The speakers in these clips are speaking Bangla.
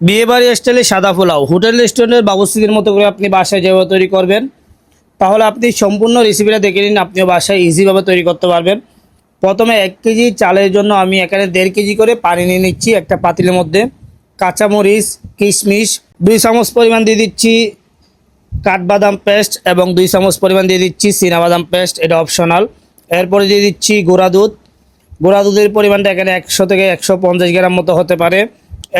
বিয়েবাড়ি স্টাইলে সাদা পোলাও হোটেল রেস্টুরেন্টের বাবুর্চিদের মতো করে আপনি বাসায় যেভাবে তৈরি করবেন, তাহলে আপনি সম্পূর্ণ রেসিপিটা দেখে নিন, আপনিও বাসায় ইজিভাবে তৈরি করতে পারবেন। প্রথমে 1 কেজি চালের জন্য আমি এখানে 1.5 কেজি করে পানি নিয়ে নিচ্ছি একটা পাতিলের মধ্যে। কাঁচামরিচ, কিশমিশ, 2 চামচ পরিমাণ দিয়ে দিচ্ছি কাঠবাদাম পেস্ট এবং 2 চামচ পরিমাণ দিয়ে দিচ্ছি চীনাবাদাম পেস্ট, এটা অপশনাল। এরপরে দিয়ে দিচ্ছি গুঁড়া দুধ। গুঁড়া দুধের পরিমাণটা এখানে 100 থেকে 150 গ্রাম মতো হতে পারে।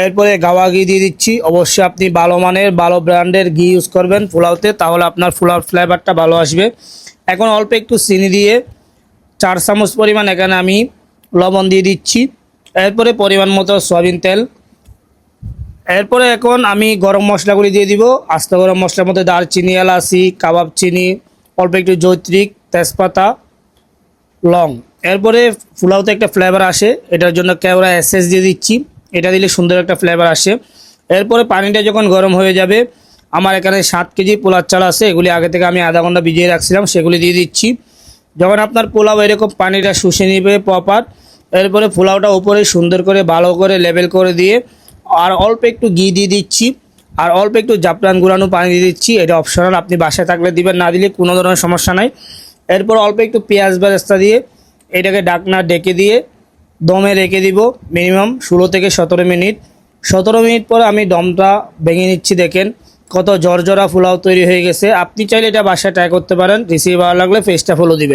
এরপরে গাওয়া ঘি দিয়ে দিচ্ছি। অবশ্যই আপনি ভালো মানের ভালো ব্র্যান্ডের ঘি ইউজ করবেন পোলাওতে, তাহলে আপনার পোলাওর ফ্লেভারটা ভালো আসবে। এখন অল্প একটু চিনি দিয়ে 4 চামচ পরিমাণ এখানে আমি লবণ দিয়ে দিচ্ছি। এরপরে পরিমাণ মতো সয়াবিন তেল। এরপরে এখন আমি গরম মশলাগুলি দিয়ে দিব। আস্ত গরম মশলার মধ্যে দারচিনি, এলাচি, কাবাব চিনি, অল্প একটু জৈত্রিক, তেজপাতা, লং। এরপরে পোলাওতে একটা ফ্লেভার আসে, এটার জন্য কেওড়া এসেন্স দিয়ে দিচ্ছি। এটা দিলে সুন্দর একটা ফ্লেভার আসে। এরপরে পানিটা যখন গরম হয়ে যাবে, আমার এখানে 7 কেজি পোলার চাল আছে, এগুলি আগে থেকে আমি আধা ঘন্টা ভিজিয়ে রাখছিলাম, সেগুলি দিয়ে দিচ্ছি। যখন আপনার পোলাও এরকম পানিটা শুষে নেবে প্রপার, এরপরে পোলাওটা উপরে সুন্দর করে ভালো করে লেবেল করে দিয়ে আর অল্প একটু ঘি দিয়ে দিচ্ছি, আর অল্প একটু জাফরান গুঁড়ানো পানি দিয়ে দিচ্ছি। এটা অপশনাল, আপনি বাসায় থাকলে দিবেন, না দিলে কোনো ধরনের সমস্যা নাই। এরপর অল্প একটু পেঁয়াজ বেরেস্তা দিয়ে এটাকে ঢাকনা ডেকে দিয়ে দমে রেখে দিব মিনিমাম 16 থেকে 17 মিনিট। 17 মিনিট পরে আমি দমটা ভেঙে নিচ্ছি। দেখেন কত জর্জরা পোলাও তৈরি হয়ে গেছে। আপনি চাইলে এটা বাসায় ট্রাই করতে পারেন। রেসিপি ভালো লাগলে পেজটা ফলো দিবেন।